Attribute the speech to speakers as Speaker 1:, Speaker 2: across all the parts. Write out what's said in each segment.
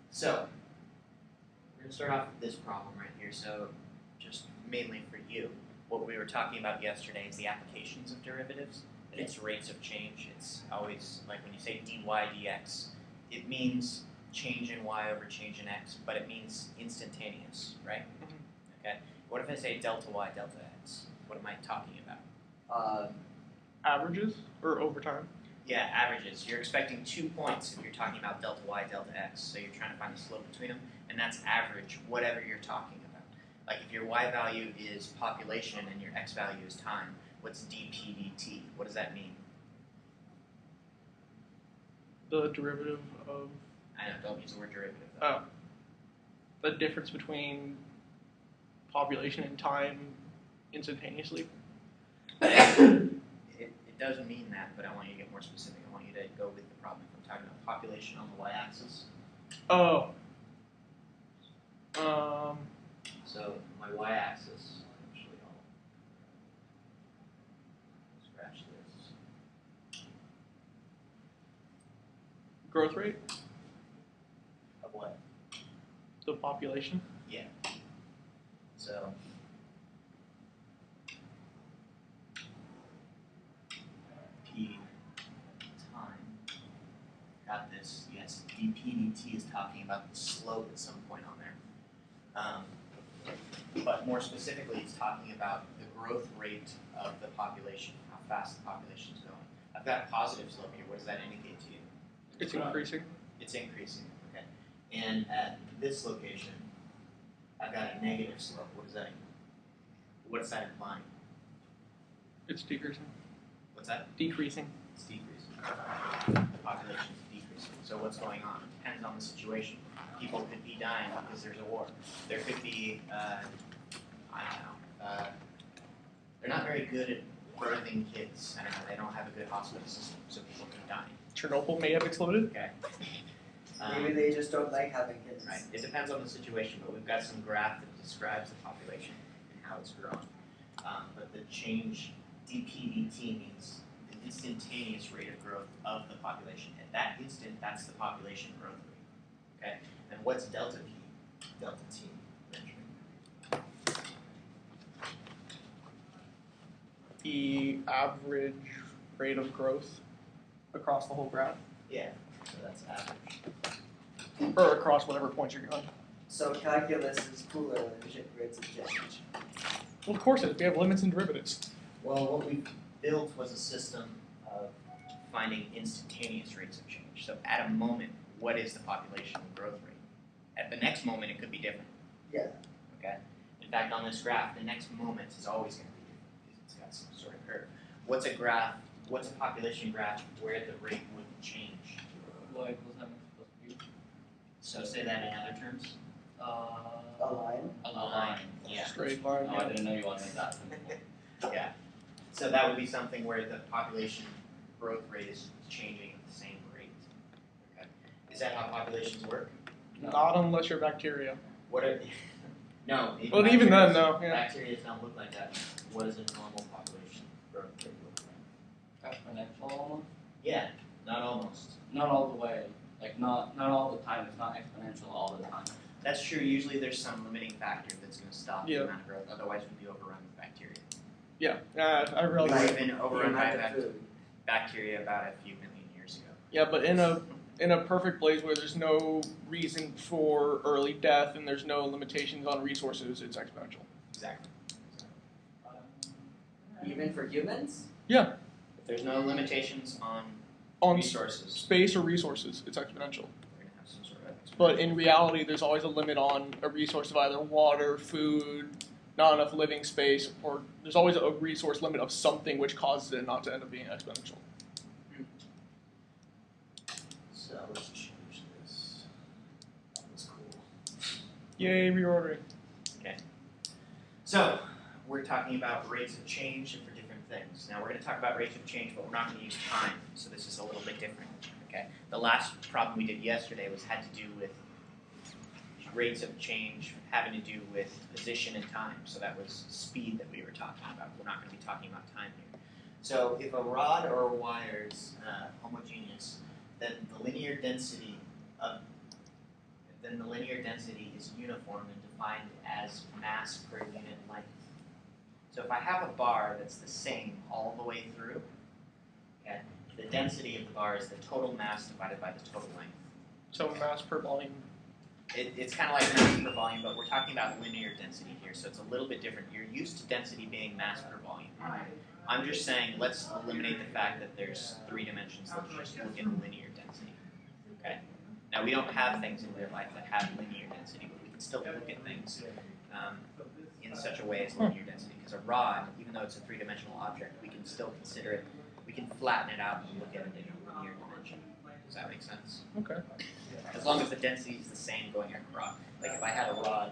Speaker 1: So we're going to start off with this problem right here. So just mainly for you, what we were talking about yesterday is the applications of derivatives and its rates of change. It's always like when you say dy dx, it means change in y over change in x, but it means instantaneous, right? Okay. What if I say delta y delta x? What am I talking about?
Speaker 2: Averages or over time?
Speaker 1: Yeah, averages. You're expecting 2 points if you're talking about delta y, delta x. So you're trying to find the slope between them, and that's average, whatever you're talking about. Like if your y value is population and your x value is time, what's dp dt? What does that mean?
Speaker 2: The derivative of...
Speaker 1: I know, don't use the word derivative though.
Speaker 2: The difference between population and time instantaneously.
Speaker 1: It does mean that, but I want you to get more specific. I want you to go with the problem. If I'm talking about population on the y-axis.
Speaker 2: Oh.
Speaker 1: So my y-axis, actually I'll scratch this.
Speaker 2: Growth rate?
Speaker 1: Of what?
Speaker 2: The population?
Speaker 1: Yeah. So P time. Got this. Yes, dp dt is talking about the slope at some point on there. But more specifically, it's talking about the growth rate of the population, how fast the population is going. I've got a positive slope here. What does that indicate to you?
Speaker 2: It's increasing.
Speaker 1: It's increasing, okay. And at this location, I've got a negative slope. What is that implying?
Speaker 2: It's decreasing.
Speaker 1: What's that?
Speaker 2: Decreasing.
Speaker 1: It's decreasing. The population is decreasing. So what's going on? It depends on the situation. People could be dying because there's a war. There could be, I don't know, they're not very good at birthing kids. I don't know, they don't have a good hospital system, so people could die.
Speaker 2: Chernobyl may have exploded.
Speaker 1: Okay.
Speaker 3: Maybe they just don't like having kids.
Speaker 1: Right. It depends on the situation, but we've got some graph that describes the population and how it's grown. But the change dp dt means the instantaneous rate of growth of the population. At that instant, that's the population growth rate. Okay. And what's delta p? Delta t.
Speaker 2: The average rate of growth across the whole graph,
Speaker 1: Yeah. So that's average.
Speaker 2: or across whatever point you're going.
Speaker 3: So calculus is cooler than rates of change.
Speaker 2: Well, of course it is. We have limits and derivatives.
Speaker 1: Well, what we built was a system of finding instantaneous rates of change. So at a moment, what is the population growth rate? At the next moment, it could be different.
Speaker 3: Yeah.
Speaker 1: Okay. In fact, on this graph, the next moment is always going to be different because it's got some sort of curve. What's a graph? What's a population graph where the rate wouldn't change?
Speaker 4: Y equals mx plus b.
Speaker 1: So say that in other terms.
Speaker 3: A line.
Speaker 1: A line. Yeah.
Speaker 2: Straight line.
Speaker 4: Oh, I didn't know you wanted that.
Speaker 1: Yeah. So that would be something where the population growth rate is changing at the same rate. Okay. Is that how populations work?
Speaker 4: No.
Speaker 2: Not unless you're bacteria.
Speaker 1: What are no?
Speaker 2: Well, even then,
Speaker 1: bacterias-
Speaker 2: no. Yeah.
Speaker 1: Bacteria don't look like that. What does a normal population growth rate look like?
Speaker 4: Exponential almost.
Speaker 1: Yeah, not almost.
Speaker 4: Not all the way. Like not all the time. It's not exponential all the time.
Speaker 1: That's true. Usually there's some limiting factor that's going to stop
Speaker 2: Yeah.
Speaker 1: the amount of growth. Otherwise, we'd be overrun with bacteria.
Speaker 2: Yeah. I realize.
Speaker 1: We
Speaker 3: Right.
Speaker 1: would have been
Speaker 3: The
Speaker 1: overrun by
Speaker 3: amount of food.
Speaker 1: bacteria about a few million years ago.
Speaker 2: Yeah, but in a perfect place where there's no reason for early death and there's no limitations on resources, it's exponential.
Speaker 1: Exactly.
Speaker 3: Even for humans?
Speaker 2: Yeah.
Speaker 1: If there's no limitations on
Speaker 2: On
Speaker 1: resources,
Speaker 2: space or resources, it's exponential.
Speaker 1: we're going to have some sort of exponential.
Speaker 2: But in reality, there's always a limit on a resource of either water, food, not enough living space, or there's always a resource limit of something which causes it not to end up being exponential.
Speaker 1: So let's change this. That was cool.
Speaker 2: Yay, reordering.
Speaker 1: So we're talking about rates of change for different things. Now we're going to talk about rates of change, but we're not going to use time. So this is a little bit different. Okay. The last problem we did yesterday had to do with rates of change having to do with position and time. So that was speed that we were talking about. We're not going to be talking about time here. So if a rod or a wire is homogeneous, then the linear density of then the linear density is uniform and defined as mass per unit length. So if I have a bar that's the same all the way through, okay, the density of the bar is the total mass divided by the total length.
Speaker 2: So mass per volume.
Speaker 1: It's kind of like mass per volume, but we're talking about linear density here, so it's a little bit different. You're used to density being mass per volume. I'm just saying let's eliminate the fact that there's 3 dimensions. Let's just look at linear density. Okay. Now we don't have things in real life that have linear density, but we can still look at things in such a way as linear density. Because a rod, even though it's a 3-dimensional object, we can still consider it. We can flatten it out and look at it in a linear dimension. Does that make sense?
Speaker 2: Okay.
Speaker 1: As long as the density is the same going across. Like if I had a rod.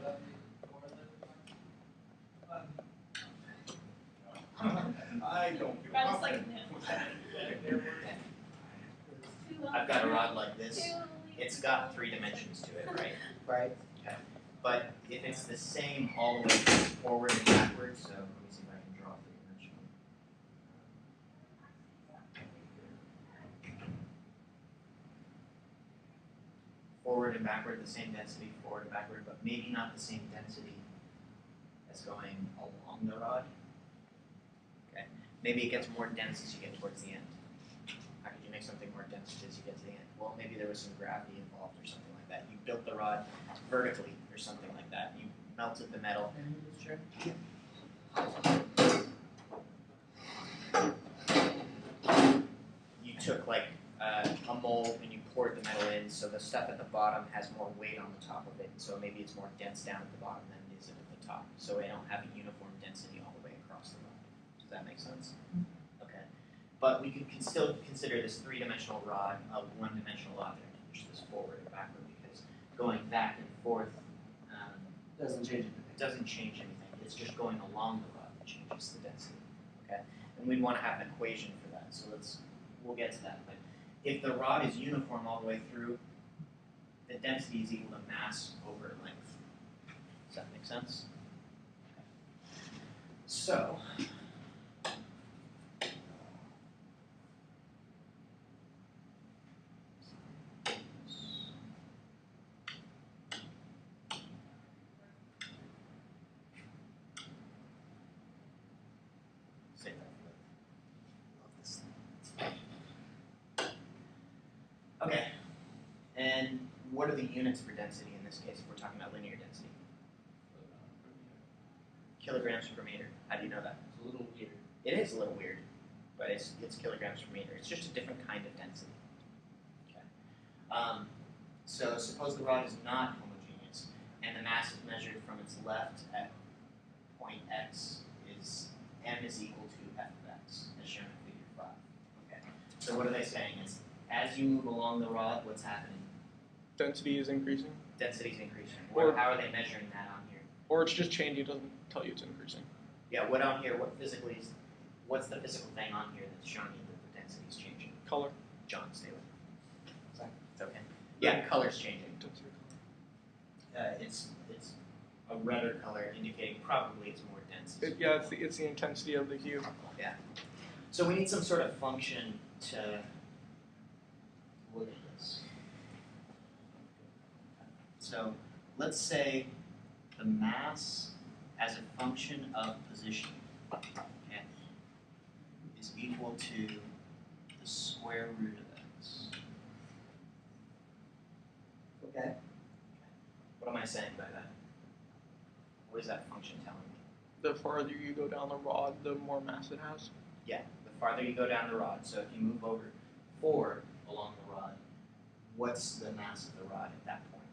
Speaker 5: I don't feel
Speaker 6: Rod is like
Speaker 1: I've got a rod like this. It's got 3 dimensions to it, right?
Speaker 3: Right.
Speaker 1: Okay. But if it's the same all the way forward and backwards, so let me see if I can draw 3-dimensional. Forward and backward, the same density, forward and backward, but maybe not the same density as going along the rod. Okay. Maybe it gets more dense as you get towards the end. How could you make something more dense as you get to the end? Well, maybe there was some gravity involved or something like that. You built the rod vertically or something like that. You melted the metal. You took like a mold and you poured the metal in, so the stuff at the bottom has more weight on the top of it, so maybe it's more dense down at the bottom than it is at the top. So I don't have a uniform density all the way across the rod. Does that make sense? Okay. But we could still consider this 3-dimensional rod a 1-dimensional object, which is forward and backward, because going back and forth
Speaker 3: Doesn't change anything.
Speaker 1: it doesn't change anything. It's just going along the rod that changes the density. Okay? And we'd want to have an equation for that. So we'll get to that. But if the rod is uniform all the way through, the density is equal to mass over length. Does that make sense? Okay. So say that. Love this thing. Okay. And what are the units for density in this case if we're talking about linear density? Kilograms per meter. How do you know that?
Speaker 4: It's a little weird.
Speaker 1: It is a little weird, but it's kilograms per meter. It's just a different kind of density. Okay. So suppose the rod is not homogeneous, and the mass is measured from its left at point x is m is equal to f of x, as shown in figure 5. Okay. So what are they saying? Is as you move along the rod, what's happening?
Speaker 2: Density is increasing.
Speaker 1: Density is increasing.
Speaker 2: Or-
Speaker 1: How are they measuring that on here?
Speaker 2: Or it's just changing, it doesn't tell you it's increasing.
Speaker 1: Yeah, what on here? What's the physical thing on here that's showing you that the density is changing?
Speaker 2: Color.
Speaker 1: John, stay with me. Sorry. It's okay. Yeah, color's changing.
Speaker 2: Density.
Speaker 1: It's a redder color, indicating probably it's more dense.
Speaker 2: Yeah, it's the intensity of the hue.
Speaker 1: So we need some sort of function to look at this. So let's say the mass as a function of position, okay, is equal to the square root of x.
Speaker 3: Okay.
Speaker 1: What am I saying by that? What is that function telling me?
Speaker 2: The farther you go down the rod, the more mass it has.
Speaker 1: Yeah, the farther you go down the rod. So if you move over forward along the rod, what's the mass of the rod at that point?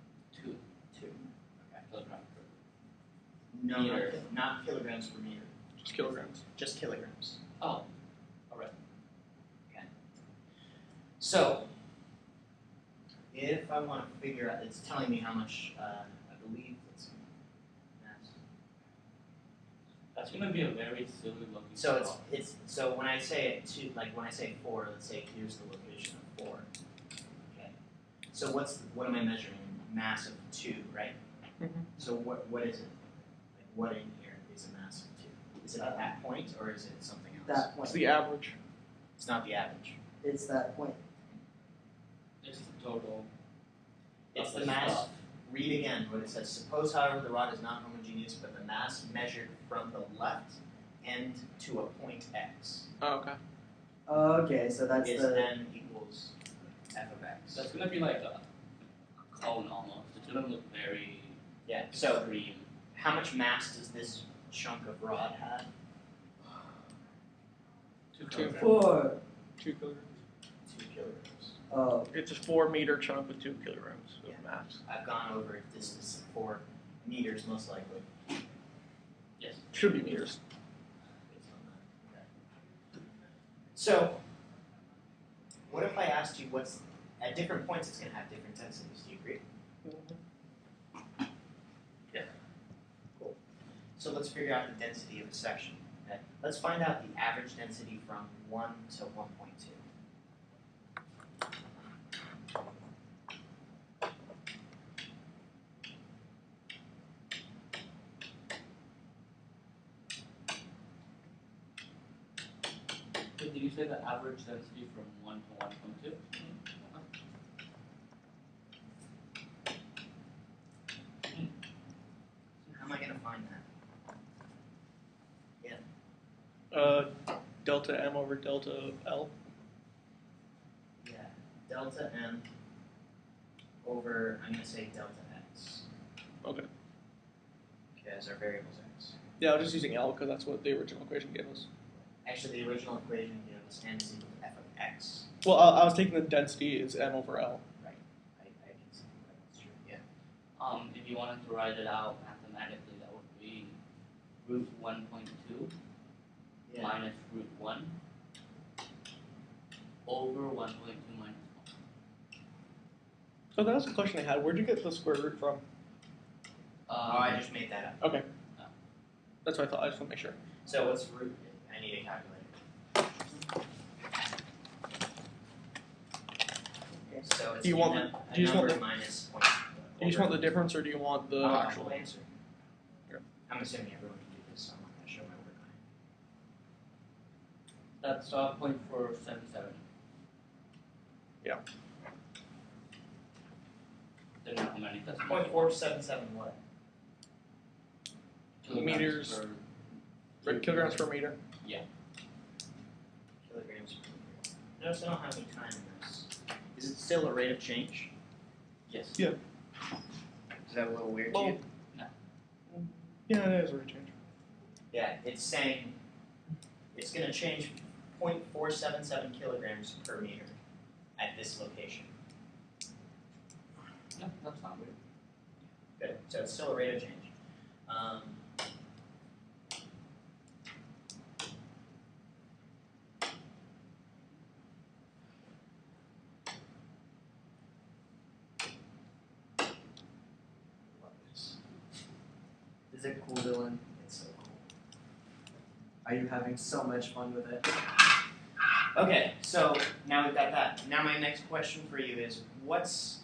Speaker 4: 2
Speaker 1: 2. Okay.
Speaker 4: kilograms
Speaker 1: No,
Speaker 4: Meter.
Speaker 1: not kilograms per meter.
Speaker 2: Just kilograms.
Speaker 1: Just kilograms.
Speaker 4: per. Oh, alright.
Speaker 1: Okay. So, if I want to figure out, it's telling me how much, I believe, let's see, mass.
Speaker 4: That's gonna be a very silly looking
Speaker 1: So
Speaker 4: problem.
Speaker 1: it's so when I say it to, like when I say 4, let's say here's the location of 4. Okay. So what am I measuring? Mass of 2, right?
Speaker 2: Mhm.
Speaker 1: So what is it? Like what in here is a mass of 2? Is it at that point or is it something else?
Speaker 3: That point.
Speaker 2: It's the average.
Speaker 1: It's not the average.
Speaker 3: It's that point.
Speaker 4: It's the total.
Speaker 1: It's
Speaker 4: of
Speaker 1: the
Speaker 4: the
Speaker 1: mass.
Speaker 4: stuff.
Speaker 1: read again what it says. Suppose, however, the rod is not homogeneous, but the mass measured from the left end to a point x
Speaker 2: Oh, okay.
Speaker 3: Okay, so that's
Speaker 1: is
Speaker 3: the.
Speaker 1: n equals f of x.
Speaker 4: That's gonna be like a cone almost. It's gonna look very
Speaker 1: Yeah. So
Speaker 4: extreme.
Speaker 1: how much mass does this chunk of rod have?
Speaker 2: 2
Speaker 4: kilograms.
Speaker 3: 4.
Speaker 2: 2 kilograms.
Speaker 1: 2 kilograms.
Speaker 3: Oh,
Speaker 2: It's a 4-meter chunk with 2 kilograms of
Speaker 1: Yeah.
Speaker 2: mass.
Speaker 1: I've gone over if this is 4 meters most likely.
Speaker 4: Yes.
Speaker 2: Should be meters.
Speaker 1: Based on that. Okay. So, what if I asked you what's at different points it's going to have different densities? Do you agree? Yeah. Cool. So let's figure out the density of a section. Okay. Let's find out the average density from 1 to 1.2.
Speaker 4: So did you say the average density from 1 to 1.2?
Speaker 1: How am I going to find that?
Speaker 2: Delta M over delta L.
Speaker 1: Yeah. Delta M over, I'm going to say delta x.
Speaker 2: Okay.
Speaker 1: Okay, as our variables x.
Speaker 2: Yeah, I was just using L because that's what the original equation gave us.
Speaker 1: Actually, the original equation gave us n is equal to f of x.
Speaker 2: Well, I was taking the density is M over L.
Speaker 1: I can see that's true. Yeah.
Speaker 4: If you wanted to write it out mathematically, that would be root 1.2
Speaker 1: Yeah.
Speaker 4: minus root 1 over 1.2 minus 1.
Speaker 2: So that was the question I had. Where'd you get the square root from?
Speaker 1: Oh, I just made that up.
Speaker 2: Okay. That's what I thought. I just want to make sure.
Speaker 1: So what's root? I need a calculator. Okay, so it's
Speaker 2: Do you want
Speaker 1: a
Speaker 2: do you just want
Speaker 1: number
Speaker 2: the-
Speaker 1: minus point.
Speaker 2: Do you just want the difference, or do you want the
Speaker 1: actual
Speaker 2: actual?
Speaker 1: answer?
Speaker 2: Yeah.
Speaker 1: I'm assuming everyone can do this, so I'm not going to show my work on it.
Speaker 4: That's 0.477.
Speaker 2: Yeah.
Speaker 4: Don't know how many that's
Speaker 1: 0.477 what?
Speaker 4: kilograms
Speaker 2: Meters.
Speaker 4: per
Speaker 2: Kilograms per meter.
Speaker 1: Kilograms per meter. Notice I don't have any time in this. Is it still a rate of change?
Speaker 4: Yes.
Speaker 2: Yeah.
Speaker 1: Is that a little weird to
Speaker 2: Well,
Speaker 1: you?
Speaker 2: Yeah, it is a rate change.
Speaker 1: Yeah, it's saying it's going to change 0.477 kilograms per meter at this location.
Speaker 4: No, that's not weird.
Speaker 1: Good. So it's still a rate of change. Love this. Is it cool, Dylan? It's so cool.
Speaker 3: are you having so much fun with it?
Speaker 1: Okay, so now we've got that. Now my next question for you is, what's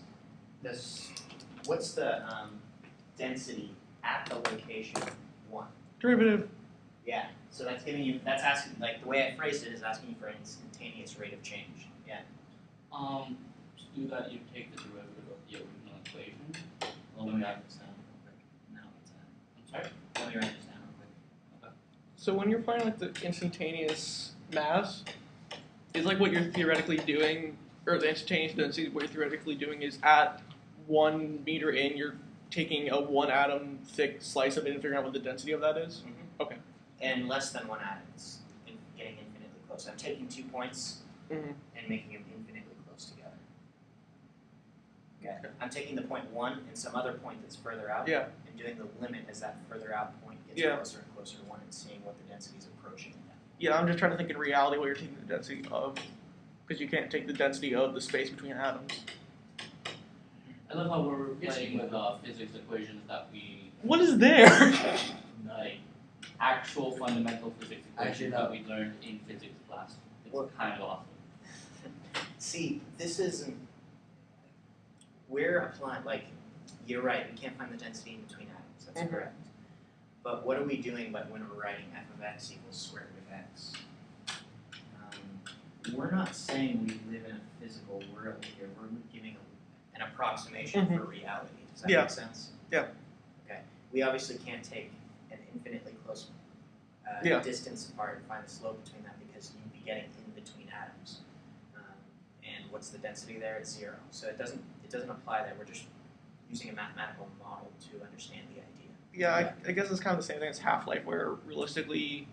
Speaker 1: the density at the location 1?
Speaker 2: Derivative.
Speaker 1: Yeah. So that's giving you. That's asking. Like the way I phrased it is asking you for an instantaneous rate of change. Yeah.
Speaker 4: To do that, you take the derivative of the original equation.
Speaker 1: Let me write this down real quick. No, it's
Speaker 4: I'm sorry?
Speaker 1: Let me write this down real quick.
Speaker 2: So when you're finding like the instantaneous mass, is like what you're theoretically doing, or the instantaneous density, what you're theoretically doing is at 1 meter in, you're taking a 1 atom thick slice of it and figuring out what the density of that is? Okay.
Speaker 1: And less than 1 atom. It's getting infinitely close. I'm taking 2 points
Speaker 2: Mm-hmm.
Speaker 1: and making them infinitely close together. Okay. I'm taking the point 1 and some other point that's further out.
Speaker 2: Yeah.
Speaker 1: And doing the limit as that further out point gets
Speaker 2: Yeah.
Speaker 1: closer and closer to 1 and seeing what the density is approaching at that.
Speaker 2: Yeah, I'm just trying to think in reality what you're taking the density of, because you can't take the density of the space between atoms.
Speaker 4: I love how we're
Speaker 1: Yes,
Speaker 4: playing
Speaker 1: you
Speaker 4: with physics equations that we
Speaker 2: What is there?
Speaker 4: like actual fundamental physics
Speaker 3: Actually,
Speaker 4: equations
Speaker 3: no.
Speaker 4: that we learned in physics class. It's
Speaker 1: Well-
Speaker 4: kind of awesome.
Speaker 1: See, this isn't. We're applying, like, you're right, we can't find the density in between atoms, that's
Speaker 2: Mhm.
Speaker 1: correct. But what are we doing when we're writing f of x equals square root of x? We're not saying we live in a physical world here, we're giving an approximation for reality. Does that
Speaker 2: Yeah.
Speaker 1: make sense?
Speaker 2: Yeah.
Speaker 1: Okay. We obviously can't take an infinitely close
Speaker 2: Yeah.
Speaker 1: distance apart and find the slope between them because you'd be getting in between atoms. And what's the density there? It's 0. So it doesn't apply there. We're just using a mathematical model to understand the idea.
Speaker 2: Yeah, I guess it's kind of the same thing as Half-Life, where realistically,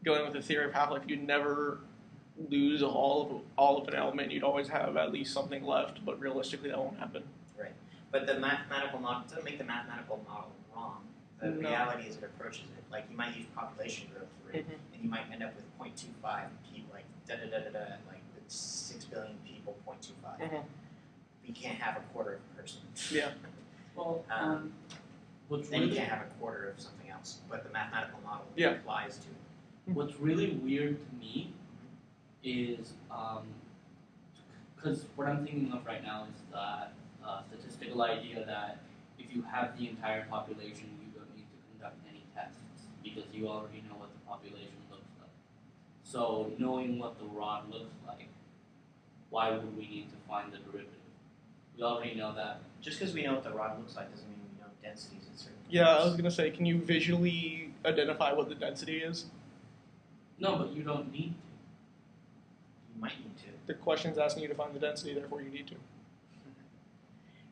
Speaker 2: going with the theory of Half-Life, you'd never lose all of an element. You'd always have at least something left, but realistically, that won't happen.
Speaker 1: But the mathematical model doesn't make the mathematical model wrong. The
Speaker 2: No.
Speaker 1: reality as it approaches it, like you might use population growth rate,
Speaker 2: Mhm.
Speaker 1: and you might end up with 0.25 people, like da da da da da, like 6 billion people, 0.25.
Speaker 2: Mhm.
Speaker 1: You can't have a quarter of a person.
Speaker 2: Yeah.
Speaker 4: Well, what's
Speaker 1: Then you
Speaker 4: really
Speaker 1: can't have a quarter of something else, but the mathematical model
Speaker 2: Yeah.
Speaker 1: applies to it.
Speaker 4: what's really weird to me is because what I'm thinking of right now is that statistical idea that if you have the entire population, you don't need to conduct any tests because you already know what the population looks like. So knowing what the rod looks like, why would we need to find the derivative? We already know that.
Speaker 1: Just because we know what the rod looks like doesn't mean we know densities at certain
Speaker 2: Yeah, I was
Speaker 1: points.
Speaker 2: gonna say, can you visually identify what the density is?
Speaker 4: No, but you don't need to.
Speaker 1: You might need to.
Speaker 2: The question's asking you to find the density, therefore you need to.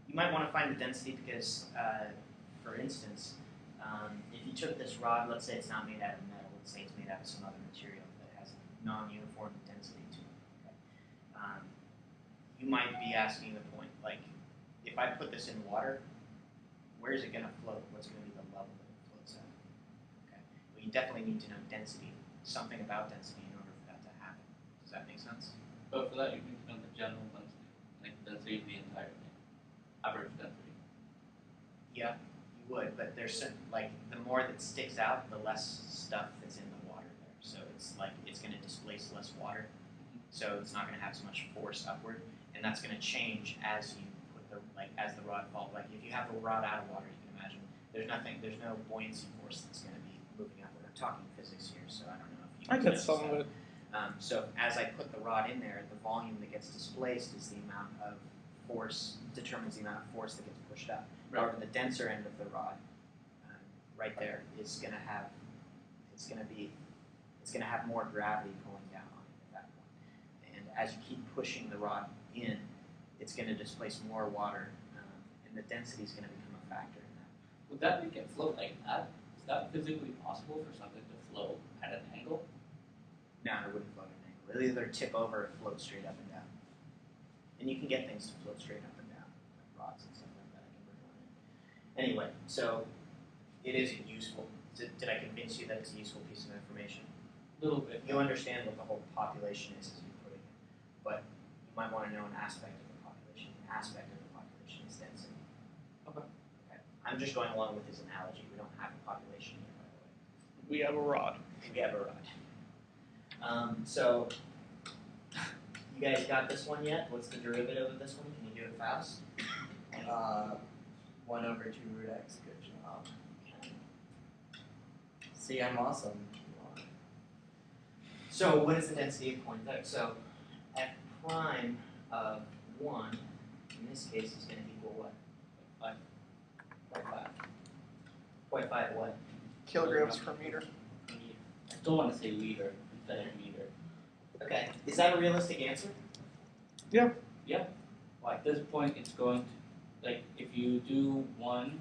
Speaker 1: You might want to find the density because, for instance, if you took this rod, let's say it's not made out of metal, let's say it's made out of some other material that has non-uniform density to it. Okay? You might be asking the point, like, if I put this in water, where is it going to float? What's going to be the level that it floats at? Okay? Well, you definitely need to know density, something about density in order for that to happen. Does that make sense?
Speaker 4: But for that, you need to know the general density, like the density of the entire thing, average density.
Speaker 1: Yeah, you would, but there's some, like, the more that sticks out, the less stuff that's in the water there. So it's like, it's going to displace less water. So it's not going to have so much force upward. And that's going to change as you put the, like, as the rod falls. Like, if you have the rod out of water, you can imagine, there's no buoyancy force that's going to be moving upward. I'm talking physics here, so I don't know if you
Speaker 2: I
Speaker 1: can
Speaker 2: get
Speaker 1: sense
Speaker 2: some of
Speaker 1: that.
Speaker 2: it.
Speaker 1: So as I put the rod in there, the volume that gets displaced is the amount of force, determines the amount of force that gets pushed up. However, the denser end of the rod, right there, is going to have, it's going to have more gravity pulling down on it at that point. And as you keep pushing the rod in, it's going to displace more water, and the density is going to become a factor in that.
Speaker 4: Would that make it float like that? Is that physically possible for something to float at an angle?
Speaker 1: No, it wouldn't float at an angle. It'll either tip over or float straight up and down. And you can get things to float straight up and down, like rods and stuff like that. I can work on it. Anyway, so it is useful. Did I convince you that it's a useful piece of information?
Speaker 4: A little bit.
Speaker 1: You understand what the whole population is as you put it in, but you might want to know an aspect of the population. An aspect of the population is density.
Speaker 4: Okay.
Speaker 1: I'm just going along with his analogy. We don't have a population here, by the way.
Speaker 2: We have a rod.
Speaker 1: We have a rod. So, you guys got this one yet? What's the derivative of this one? Can you do it fast?
Speaker 3: 1 over 2 root x. Good job. See, I'm awesome.
Speaker 1: So, what is the density of point x? So, f prime of 1, in this case, is going to equal what? 0.5. 0.5 what?
Speaker 2: Kilograms per meter.
Speaker 4: I still want to say liter instead of meter.
Speaker 1: Okay. Is that a realistic answer?
Speaker 2: Yeah.
Speaker 4: Yeah. Well, at this point, it's going to, like, if you do 1,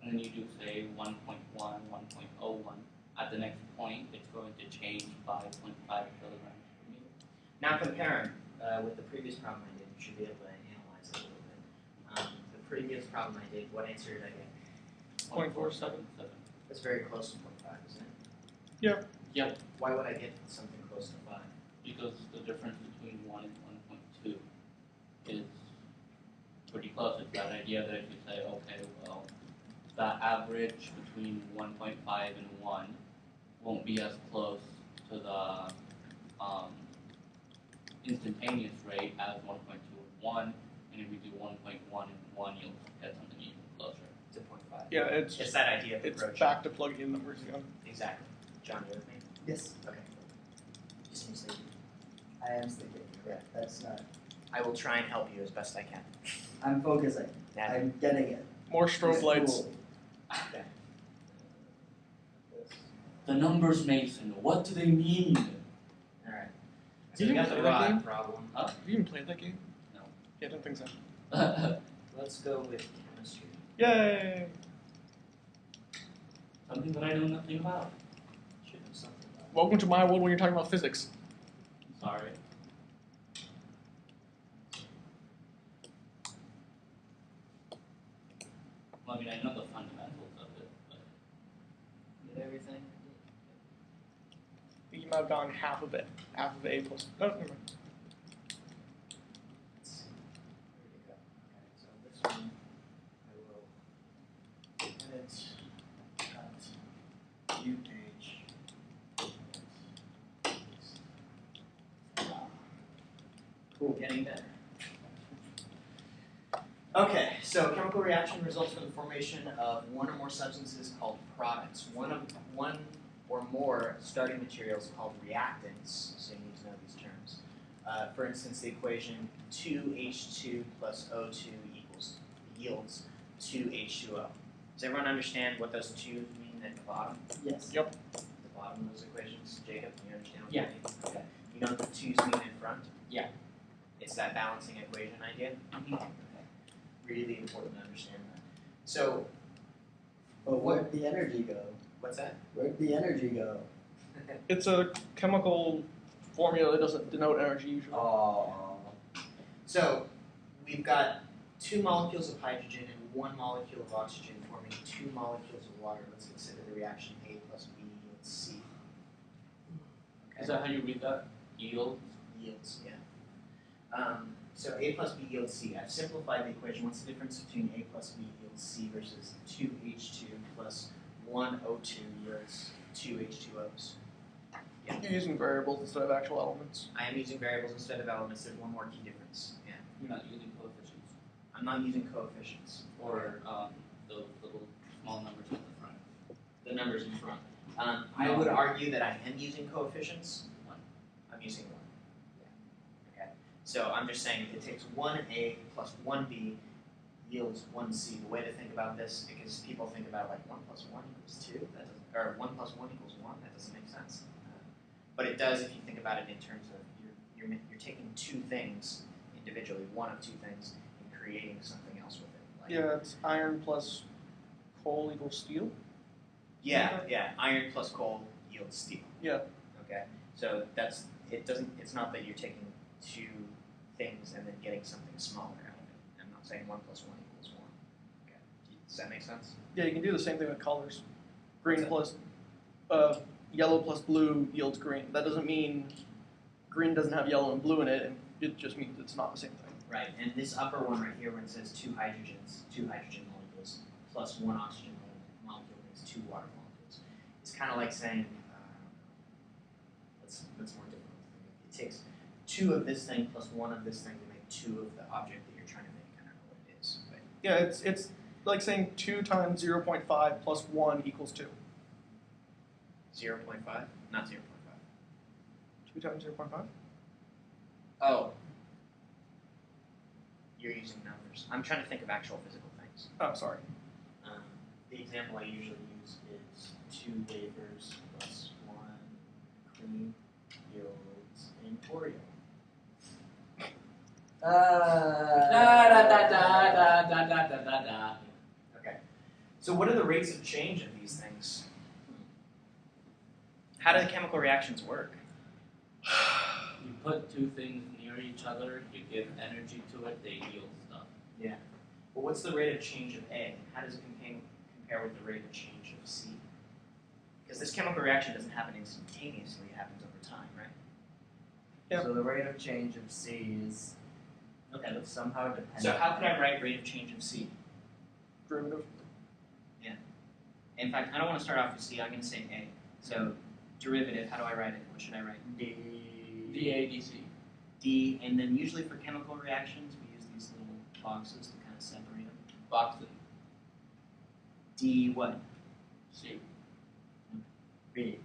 Speaker 4: and then you do, say, 1.1, 1.01, at the next point, it's going to change by 0.5 kilograms per meter.
Speaker 1: Now comparing with the previous problem I did, you should be able to analyze it a little bit. The previous problem I did, what answer did I get?
Speaker 2: 0.477.
Speaker 1: That's very close to 0.5, isn't it?
Speaker 2: Yep.
Speaker 4: Yep.
Speaker 1: Why would I get something close to 5?
Speaker 4: Because the difference between 1 and 1.2 is pretty close. It's that idea that if you say, okay, well, the average between 1.5 and 1 won't be as close to the instantaneous rate as 1.2 and 1, and if you do 1.1 and 1, you'll get something even closer.
Speaker 1: To 0.5.
Speaker 2: Yeah, it's
Speaker 1: It's that idea of
Speaker 2: it's
Speaker 1: approach.
Speaker 2: back to plugging in numbers again.
Speaker 1: Exactly. John, you with me?
Speaker 3: Yes,
Speaker 1: Okay. Just seems like
Speaker 3: I am thinking. Correct. That's not
Speaker 1: I will try and help you as best I can.
Speaker 3: I'm focusing.
Speaker 1: Yeah.
Speaker 3: I'm getting it.
Speaker 2: More
Speaker 3: It's
Speaker 2: strobe lights.
Speaker 3: cool.
Speaker 4: The numbers, Mason. What do they mean?
Speaker 1: Alright.
Speaker 2: Do
Speaker 1: So
Speaker 2: you
Speaker 1: we got
Speaker 2: play
Speaker 1: the
Speaker 2: that
Speaker 1: rod
Speaker 2: game?
Speaker 1: problem.
Speaker 2: Have you even played that game?
Speaker 4: No.
Speaker 2: Yeah, I don't think so.
Speaker 1: Let's go with chemistry.
Speaker 2: Yay!
Speaker 4: Something that I know nothing about.
Speaker 1: Should have something about
Speaker 2: Welcome to my world when you're talking about physics.
Speaker 4: Sorry. Well, I mean, I know the fundamentals of it, but
Speaker 1: Did everything?
Speaker 2: You might have gone half of it. Half of A plus. Oh, never mind.
Speaker 1: Let's see. Where did it go? Okay, so this one I will edit, cut, view page. Cool, getting better. Okay, so chemical reaction results from the formation of one or more substances called products. One or more starting materials called reactants, so you need to know these terms. For instance, the equation 2H2 plus O2 yields 2H2O. Does everyone understand what those twos mean at the bottom?
Speaker 3: Yes.
Speaker 2: Yep.
Speaker 1: The bottom of those equations, Jacob, you understand what
Speaker 4: Yeah.
Speaker 1: that means? Okay. You know what the twos mean in front?
Speaker 4: Yeah.
Speaker 1: It's that balancing equation idea?
Speaker 4: Mhm.
Speaker 1: Okay. Really important to understand that. So,
Speaker 3: But where'd the energy go?
Speaker 1: what's that?
Speaker 3: Where'd the energy go?
Speaker 2: It's a chemical formula that doesn't denote energy usually.
Speaker 3: Oh.
Speaker 1: So, we've got two molecules of hydrogen and one molecule of oxygen forming two molecules of water. Let's consider the reaction A plus B yields C. Okay.
Speaker 4: is that how you read that? Yield.
Speaker 1: Yields, yeah. So A plus B yields C. I've simplified the equation. What's the difference between A plus B yields C versus 2H2 plus 1O2 yields 2H2Os?
Speaker 2: You're using variables instead of actual elements.
Speaker 1: I am using variables instead of elements. There's one more key difference. Yeah.
Speaker 4: You're not using coefficients
Speaker 1: I'm not using coefficients.
Speaker 4: or those little small numbers at the front.
Speaker 1: The numbers in front. I would argue that I am using coefficients.
Speaker 4: One.
Speaker 1: I'm using one. Yeah. Okay. So I'm just saying it takes one A plus one B yields one C. The way to think about this, because people think about like 1 plus 1 equals 2, that doesn't, or 1 plus 1 equals 1, that doesn't make sense. But it does if you think about it in terms of you're taking two things individually, one of two things, and creating something else with it. Like,
Speaker 2: Yeah, it's iron plus coal equals steel.
Speaker 1: Yeah. Iron plus coal yields steel.
Speaker 2: Yeah.
Speaker 1: Okay. So it's not that you're taking two things and then getting something smaller out of it. I'm not saying 1 plus 1 equals 1. Okay. Does that make sense?
Speaker 2: Yeah, you can do the same thing with colors. Green
Speaker 1: What's
Speaker 2: plus yellow plus blue yields green. That doesn't mean green doesn't have yellow and blue in it. It just means it's not the same thing.
Speaker 1: Right. And this upper one right here, when it says two hydrogen molecules plus one oxygen molecule makes two water molecules. It's kind of like saying, what's more difficult to think of? It takes two of this thing plus one of this thing to make two of the object that you're trying to make. I don't know what it is, but
Speaker 2: Yeah, it's like saying 2 times 0.5 plus 1 equals 2.
Speaker 1: 0.5, not 0.5.
Speaker 2: 2 times 0.5?
Speaker 1: Oh, you're using numbers. I'm trying to think of actual physical things.
Speaker 2: Oh, sorry.
Speaker 1: The example I usually use is 2 wafers plus 1 cream yields an Oreo.
Speaker 4: Da.
Speaker 1: Okay. So what are the rates of change of these things? How do the chemical reactions work?
Speaker 4: You put two things near each other, you give energy to it, they yield stuff.
Speaker 1: Well, what's the rate of change of A? How does it compare with the rate of change of C? Because this chemical reaction doesn't happen instantaneously, it happens over time, right?
Speaker 2: Yep.
Speaker 3: So the rate of change of C is somehow dependent.
Speaker 1: So how could I write rate of change of C?
Speaker 2: Derivative.
Speaker 1: In fact, I don't want to start off with C, I'm going to say A. So derivative, how do I write it? What should I write?
Speaker 4: DADC.
Speaker 1: D, and then usually for chemical reactions, we use these little boxes to kind of separate them.
Speaker 4: Boxing.
Speaker 1: D what?
Speaker 4: C.
Speaker 3: B.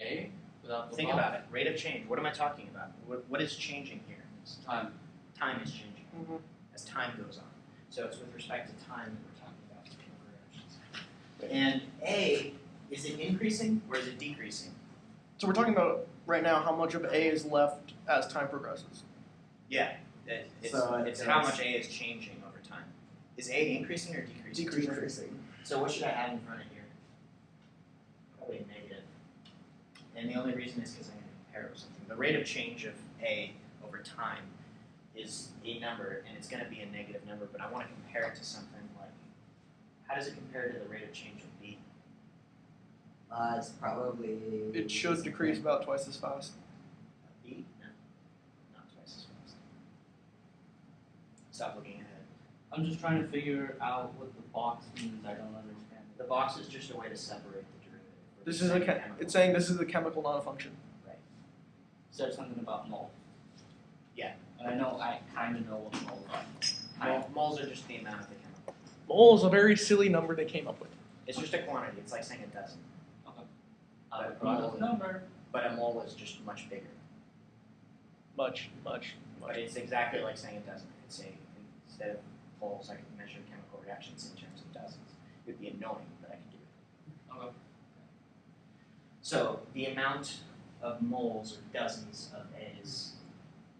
Speaker 4: A? Without the
Speaker 1: Think
Speaker 4: box?
Speaker 1: about it. Rate of change. What am I talking about? What is changing here?
Speaker 4: Time.
Speaker 1: Time is changing
Speaker 2: Mm-hmm.
Speaker 1: as time goes on. So it's with respect to time that we're talking about these chemical reactions. And A, is it increasing or is it decreasing?
Speaker 2: So we're talking about right now how much of A is left as time progresses.
Speaker 1: Yeah, it's how much A is changing over time. Is A increasing or decreasing?
Speaker 3: Decreasing.
Speaker 1: So what should I add in front of here? Probably a negative. And the only reason is because I'm going to compare it with something. The rate of change of A over time is a number, and it's going to be a negative number, but I want to compare it to something like, how does it compare to the rate of change of B?
Speaker 3: It's probably.
Speaker 2: It should decrease about twice as fast.
Speaker 1: B? No, not twice as fast. Stop looking ahead.
Speaker 4: I'm just trying to figure out what the box means. I don't understand.
Speaker 1: The box is just a way to separate the derivative. We're
Speaker 2: This
Speaker 1: just
Speaker 2: is a
Speaker 1: saying chemical.
Speaker 2: it's saying this is a chemical non-function.
Speaker 4: Said something about moles.
Speaker 1: Yeah.
Speaker 4: And I know I kind of know what moles are.
Speaker 1: Moles are just the amount of the chemical.
Speaker 2: Mole is a very silly number they came up with.
Speaker 1: It's just a quantity. It's like saying a dozen.
Speaker 4: I've brought a number.
Speaker 1: But a mole is just much bigger.
Speaker 2: Much.
Speaker 1: But it's exactly like saying a dozen. I could say instead of moles, I could measure chemical reactions in terms of dozens. It would be annoying, but I could do it.
Speaker 4: Okay.
Speaker 1: So the amount of moles or dozens of A's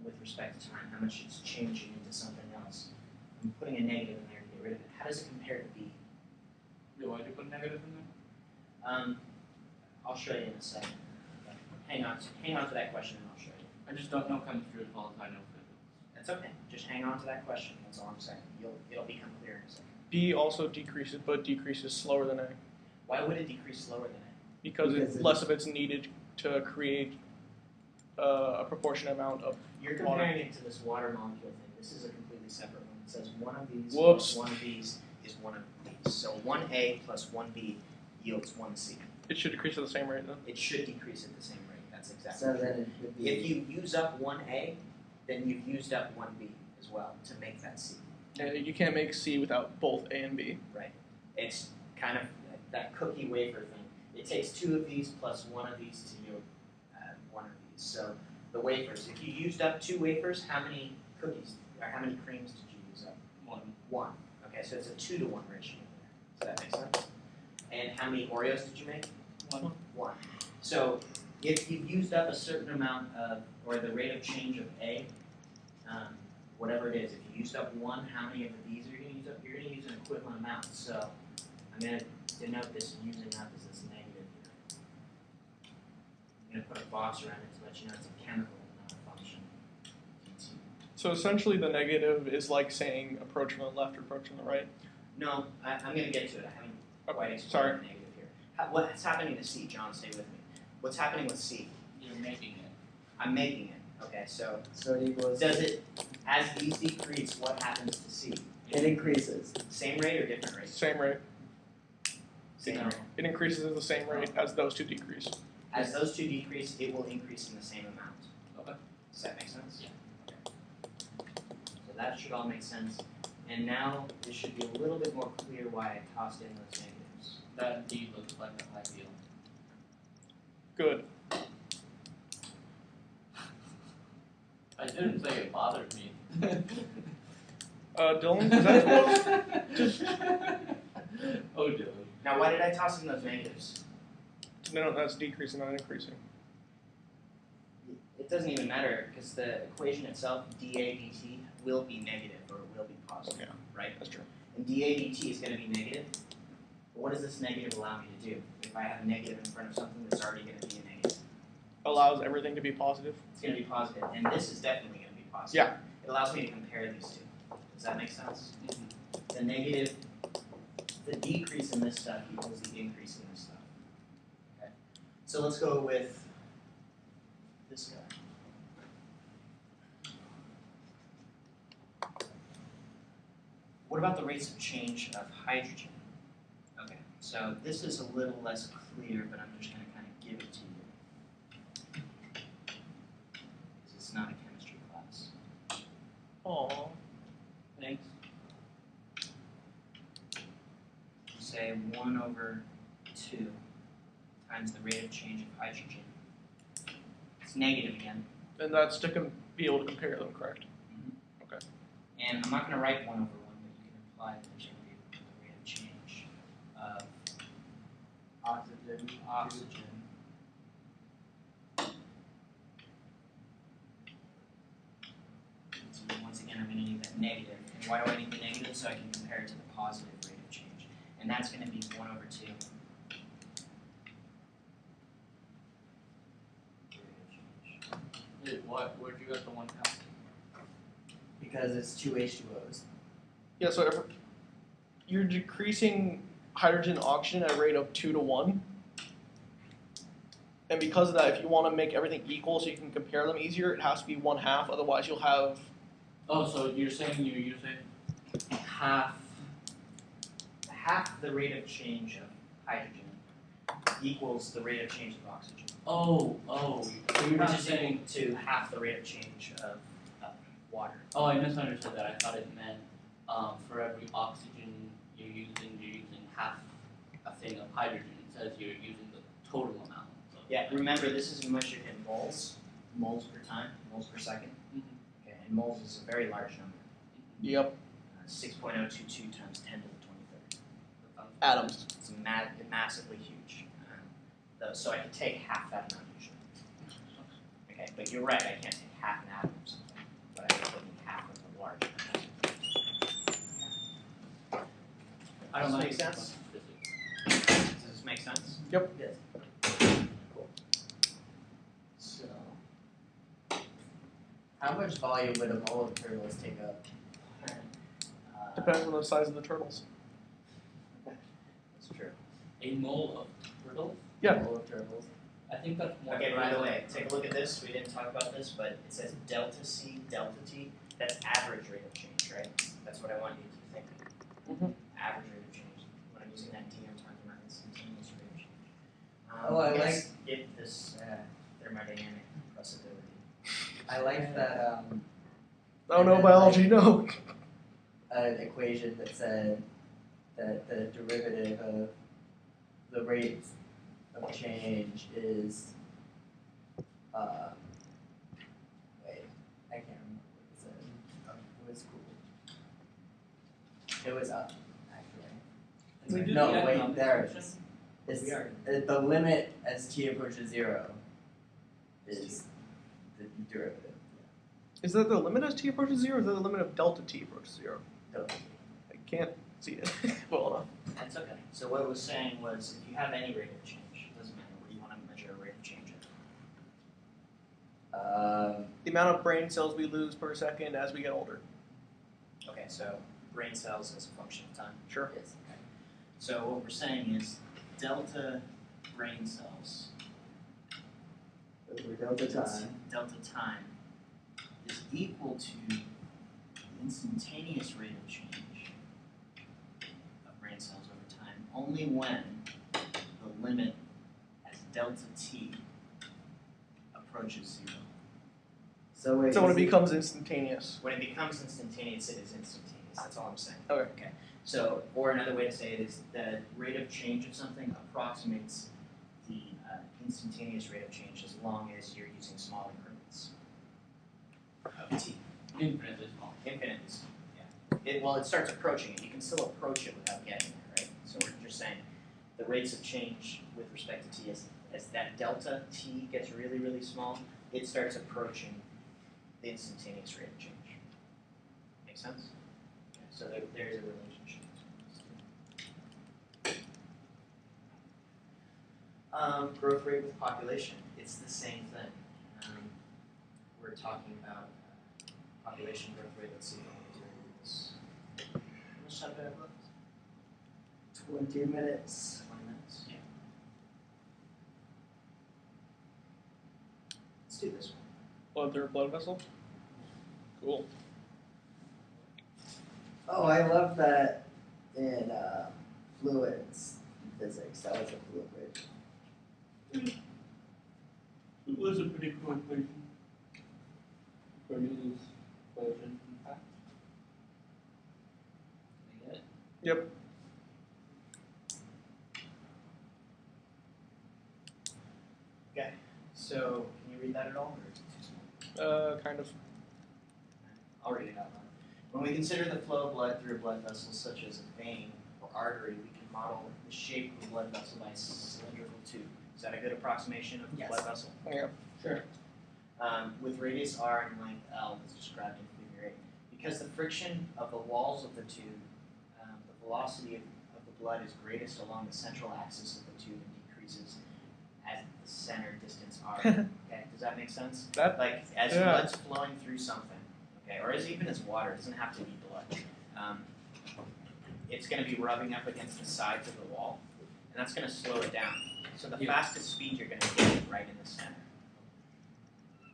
Speaker 1: with respect to time, how much it's changing into something else. I'm putting a negative in there to get rid of it. How does it compare to B?
Speaker 4: Wait, why'd you put negative in there?
Speaker 1: I'll show you in a second. Hang on to that question and I'll show you.
Speaker 4: I just don't know chemistry as well as I know physics.
Speaker 1: That's okay. Just hang on to that question. That's all I'm saying. It'll become clear in a second.
Speaker 2: B also decreases, but decreases slower than A
Speaker 1: Why would it decrease slower than A?
Speaker 2: because
Speaker 3: Because
Speaker 2: less of it's needed to create a proportionate amount of.
Speaker 1: You're comparing it to this water molecule thing. This is a completely separate one. It says one of these
Speaker 2: Whoops.
Speaker 1: plus one of these is one of these. So 1A plus 1B yields 1C.
Speaker 2: It should decrease at the same rate then.
Speaker 1: It should decrease at the same rate. That's exactly
Speaker 3: So
Speaker 1: true.
Speaker 3: then it would be.
Speaker 1: If you use up 1A, then you've used up 1B as well to make that C.
Speaker 2: You can't make C without both A and B.
Speaker 1: It's kind of that cookie wafer thing. It takes two of these plus one of these to yield one of these. So the wafers, if you used up two wafers, how many cookies or how many creams did you use up? One. Okay, so it's a 2-to-1 ratio there. Does that make sense? And how many Oreos did you make? One. So if you've used up a certain amount of, or the rate of change of A, whatever it is, if you used up one, how many of these are you going to use up? You're going to use an equivalent amount. So I'm going to denote this using up as this negative here. I'm going to put a box around it to let you know it's a chemical, not a function.
Speaker 2: So essentially, the negative is like saying approach from the left or approach from the right.
Speaker 1: No, I'm going to get to it. I haven't quite explained
Speaker 2: Sorry.
Speaker 1: the negative here. What's happening to C, John? Stay with me. What's happening with C?
Speaker 4: You're making it.
Speaker 1: I'm making it. Okay, so
Speaker 3: So it equals.
Speaker 1: does it, as these decrease, what happens to C?
Speaker 3: It increases.
Speaker 1: Same rate or different rate?
Speaker 2: Same rate.
Speaker 1: Same
Speaker 4: No.
Speaker 1: rate.
Speaker 2: It increases at the same rate as those two decrease.
Speaker 1: As those two decrease, it will increase in the same amount.
Speaker 4: Okay.
Speaker 1: Does that make sense?
Speaker 4: Yeah.
Speaker 1: Okay. So that should all make sense. And now it should be a little bit more clear why I tossed in those negatives.
Speaker 4: That indeed looks like a ideal.
Speaker 2: Good.
Speaker 4: I didn't say it bothered me.
Speaker 2: Dylan, is that supposed?
Speaker 4: Oh, Dylan.
Speaker 1: Now why did I toss in those negatives?
Speaker 2: No, that's decreasing, not increasing.
Speaker 1: It doesn't even matter because the equation itself, dA dt, will be negative or it will be positive,
Speaker 2: Yeah.
Speaker 1: right?
Speaker 2: That's true.
Speaker 1: And dA dt is going to be negative. But what does this negative allow me to do? If I have a negative in front of something that's already going to be a negative,
Speaker 2: Allows everything to be positive.
Speaker 1: it's going to be positive. And this is definitely going to be positive.
Speaker 2: Yeah.
Speaker 1: It allows me to compare these two. Does that make sense? The negative, the decrease in this stuff equals the increase in this stuff. Okay. So let's go with this guy. What about the rates of change of hydrogen? Okay, so this is a little less clear, but I'm just going to kind of give it to you. Because it's not a chemistry class.
Speaker 2: Aww.
Speaker 4: Thanks.
Speaker 1: You say 1/2 times the rate of change of hydrogen. It's negative again.
Speaker 2: And that's to be able to compare them, correct?
Speaker 1: And I'm not going to write 1 over 1, but you can imply that there's going to be a rate of change of oxygen. So once again, I'm going to need that negative. And why do I need the negative? So I can compare it to the positive rate of change. And that's going to be 1 over 2.
Speaker 4: Where'd you get the 1 half?
Speaker 3: Because it's two H2Os.
Speaker 2: Yeah, so if you're decreasing hydrogen and oxygen at a rate of 2 to 1. And because of that, if you want to make everything equal so you can compare them easier, it has to be 1/2, otherwise you'll have...
Speaker 4: Oh, so you're saying you're using
Speaker 1: Half the rate of change of hydrogen equals the rate of change of oxygen.
Speaker 4: so you're
Speaker 1: Which
Speaker 4: not
Speaker 1: is
Speaker 4: saying
Speaker 1: equal to half the rate of change of water.
Speaker 4: I misunderstood that. I thought it meant for every oxygen you're using half a thing of hydrogen. It says you're using the total amount. So
Speaker 1: Yeah, remember this is measured in moles per time, moles per second. Okay, and moles is a very large number.
Speaker 2: Yep.
Speaker 1: 6.022 times 10 to the 23rd.
Speaker 2: Atoms.
Speaker 1: It's massively huge. So I could take half that amount usually. Okay, but you're right, I can't take half an atom or something. But I'm taking half of a large amount.
Speaker 4: I don't
Speaker 1: Does
Speaker 4: know.
Speaker 1: this make sense? Does this make sense?
Speaker 2: Yep.
Speaker 3: Yes.
Speaker 1: Cool. So,
Speaker 3: How much volume would a mole of turtles take up?
Speaker 2: Depends on the size of the turtles.
Speaker 1: That's true.
Speaker 4: A mole of turtle?
Speaker 2: Yeah.
Speaker 3: A mole of turtles.
Speaker 4: I think that's more.
Speaker 1: Okay, by the way, take a look at this. We didn't talk about this, but it says delta C, delta T. That's average rate of change, right? That's what I want you to think.
Speaker 2: Mhm.
Speaker 1: Average rate of change. When I'm using that D, I'm talking about instantaneous rate of change.
Speaker 3: Oh, I
Speaker 1: let's get this thermodynamic possibility.
Speaker 3: I like that
Speaker 2: Oh no, biology, no.
Speaker 3: an equation that said that the derivative of the rate of change is wait, I can't remember what it said. It was cool. It was up, actually.
Speaker 4: We do
Speaker 3: No,
Speaker 4: the
Speaker 3: wait,
Speaker 4: economic
Speaker 3: there it
Speaker 4: section.
Speaker 3: is. It's
Speaker 1: We are.
Speaker 3: the limit as t approaches 0 is the derivative.
Speaker 2: Is that the limit as t approaches 0, or is that the limit of delta t approaches 0?
Speaker 3: No.
Speaker 2: I can't see it well enough.
Speaker 1: That's okay. So what it was saying was, if you have any rate of change, it doesn't matter what you want to measure a rate of change at.
Speaker 2: The amount of brain cells we lose per second as we get older.
Speaker 1: Okay, so brain cells as a function of time.
Speaker 2: Sure.
Speaker 3: Yes.
Speaker 1: Okay. So what we're saying is delta brain cells
Speaker 3: Over delta time.
Speaker 1: delta time is equal to the instantaneous rate of change of brain cells over time only when the limit as delta t approaches 0.
Speaker 3: So wait.
Speaker 2: So when it
Speaker 3: is
Speaker 2: becomes instantaneous.
Speaker 1: When it becomes instantaneous, it is instantaneous. That's all I'm saying.
Speaker 2: Okay.
Speaker 1: So, or another way to say it is the rate of change of something approximates the instantaneous rate of change as long as you're using small increments of t.
Speaker 4: Infinitely small.
Speaker 1: Infinitely small, yeah. It starts approaching it. You can still approach it without getting there, right? So we're just saying the rates of change with respect to t as that delta t gets really, really small, it starts approaching the instantaneous rate of change. Make sense? Okay, so there's a relationship between those two. Growth rate with population, it's the same thing. We're talking about population growth rate. Let's see if I can do this. How much time do I have left?
Speaker 3: 20 minutes.
Speaker 1: 20 minutes? Yeah. Let's do this one.
Speaker 2: Blood through a blood vessel? Cool.
Speaker 3: Oh, I love that in fluids physics. That was a fluid bridge.
Speaker 4: It was a pretty cool equation. Produces coefficient impact.
Speaker 1: You get it?
Speaker 2: Yep.
Speaker 1: Okay. So, can you read that at all? Or is it too small?
Speaker 2: Kind of.
Speaker 1: I'll read it out loud. When we consider the flow of blood through a blood vessel such as a vein or artery, we can model the shape of a blood vessel by a cylindrical tube. Is that a good approximation of a
Speaker 3: Yes.
Speaker 1: blood vessel?
Speaker 2: Yeah.
Speaker 3: Sure.
Speaker 1: With radius r and length L as described in figure 8. Because the friction of the walls of the tube, the velocity of the blood is greatest along the central axis of the tube and decreases at the center distance r. Okay, does that make sense?
Speaker 2: That
Speaker 1: Like as
Speaker 2: Yeah.
Speaker 1: blood's flowing through something, okay, or as even as water, it doesn't have to be blood. It's going to be rubbing up against the sides of the wall, and that's going to slow it down. So the
Speaker 4: Yeah.
Speaker 1: fastest speed you're going to get is right in the center.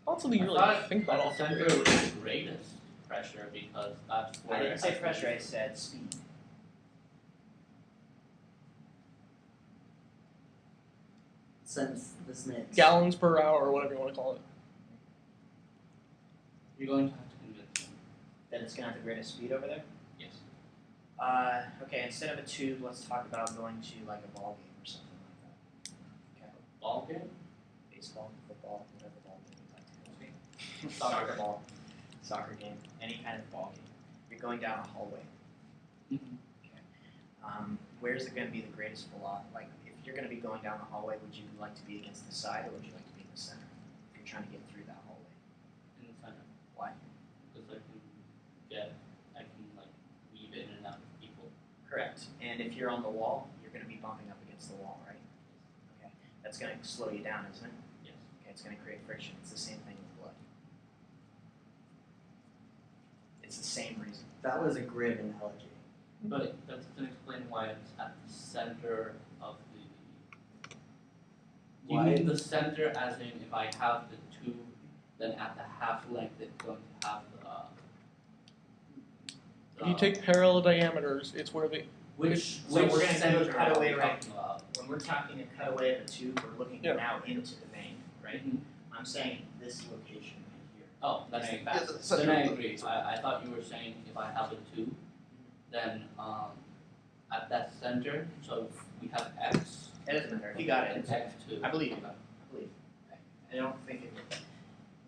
Speaker 2: not something you
Speaker 4: I
Speaker 2: really
Speaker 4: thought
Speaker 2: think about
Speaker 4: at the
Speaker 2: often.
Speaker 4: center was the greatest pressure because that's where
Speaker 1: I didn't
Speaker 4: it
Speaker 1: say
Speaker 4: has to
Speaker 1: pressure,
Speaker 4: be-
Speaker 1: I said speed.
Speaker 3: Since this makes
Speaker 2: Gallons per hour, or whatever you want to call it.
Speaker 4: You're going to have to convince them.
Speaker 1: That it's going to have the greatest speed over there?
Speaker 4: Yes.
Speaker 1: Okay, instead of a tube, let's talk about going to like a ball game or something like that. Okay,
Speaker 4: Ball game?
Speaker 1: baseball, football, whatever ball game you'd like to go to.
Speaker 4: Soccer.
Speaker 1: ball, soccer game, any kind of ball game. You're going down a hallway.
Speaker 4: Mhm.
Speaker 1: Where's it going to be the greatest velocity? Like, if you're going to be going down the hallway, would you like to be against the side or would you like to be in the center? If you're trying to get through that hallway.
Speaker 4: In the center.
Speaker 1: Why?
Speaker 4: Because I can like weave in and out of people.
Speaker 1: Correct. And if you're on the wall, you're going to be bumping up against the wall, right? Okay. That's going to slow you down, isn't it?
Speaker 4: Yes.
Speaker 1: Okay, it's going to create friction. It's the same thing with blood. It's the same reason.
Speaker 3: that was a grid analogy.
Speaker 4: But that doesn't explain why it's at the center of the. You
Speaker 3: Why?
Speaker 4: mean the center as in if I have the tube, then at the half length it's going to have
Speaker 2: If you take parallel diameters, it's where the
Speaker 4: which
Speaker 1: So we're gonna do a
Speaker 4: center are
Speaker 1: cutaway
Speaker 4: we
Speaker 1: right-
Speaker 4: talking about?
Speaker 1: When we're talking a cutaway of a tube, we're looking
Speaker 2: Yeah.
Speaker 1: now into the vein, right?
Speaker 4: Mhm.
Speaker 1: I'm saying this location right here.
Speaker 4: Oh, then
Speaker 1: is the
Speaker 4: I
Speaker 1: fastest.
Speaker 4: then I agree. I thought you were saying if I have a tube, then at that center, so if we have X
Speaker 1: It doesn't matter. You got it.
Speaker 4: and X two.
Speaker 1: I believe you. I believe. I don't think it.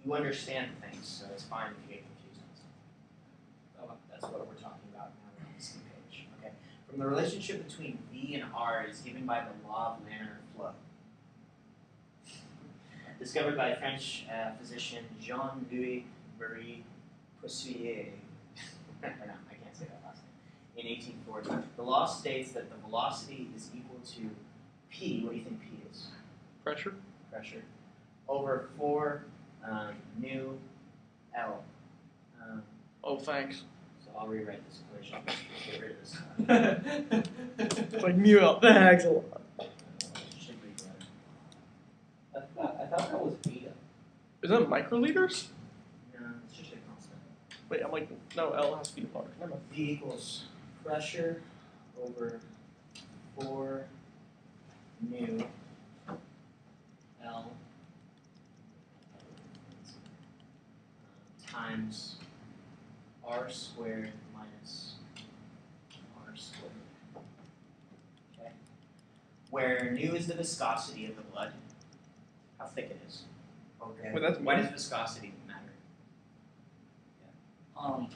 Speaker 1: You understand things, so it's fine if you get confused on something. That's what we're talking about now. We're on the same page. Okay. From the relationship between V and R is given by the law of laminar flow, discovered by French physician Jean-Louis Marie Puisier. I can't say that last name. In 1840, the law states that the velocity is equal to P. What do you think P is?
Speaker 2: pressure.
Speaker 1: Pressure over 4 nu L.
Speaker 2: Oh, thanks.
Speaker 1: So I'll rewrite this equation. Get rid of this.
Speaker 2: It's like mu out. Thanks a lot.
Speaker 1: Should be better.
Speaker 4: I thought that was eta.
Speaker 2: Is that microliters?
Speaker 1: No, it's just a constant.
Speaker 2: Wait, I'm like, no, L has to be large. Never mind.
Speaker 1: V equals pressure over 4 nu L times R squared minus R squared. Okay. Where nu is the viscosity of the blood, how thick it is. Okay.
Speaker 2: Wait, that's
Speaker 1: Why does viscosity matter?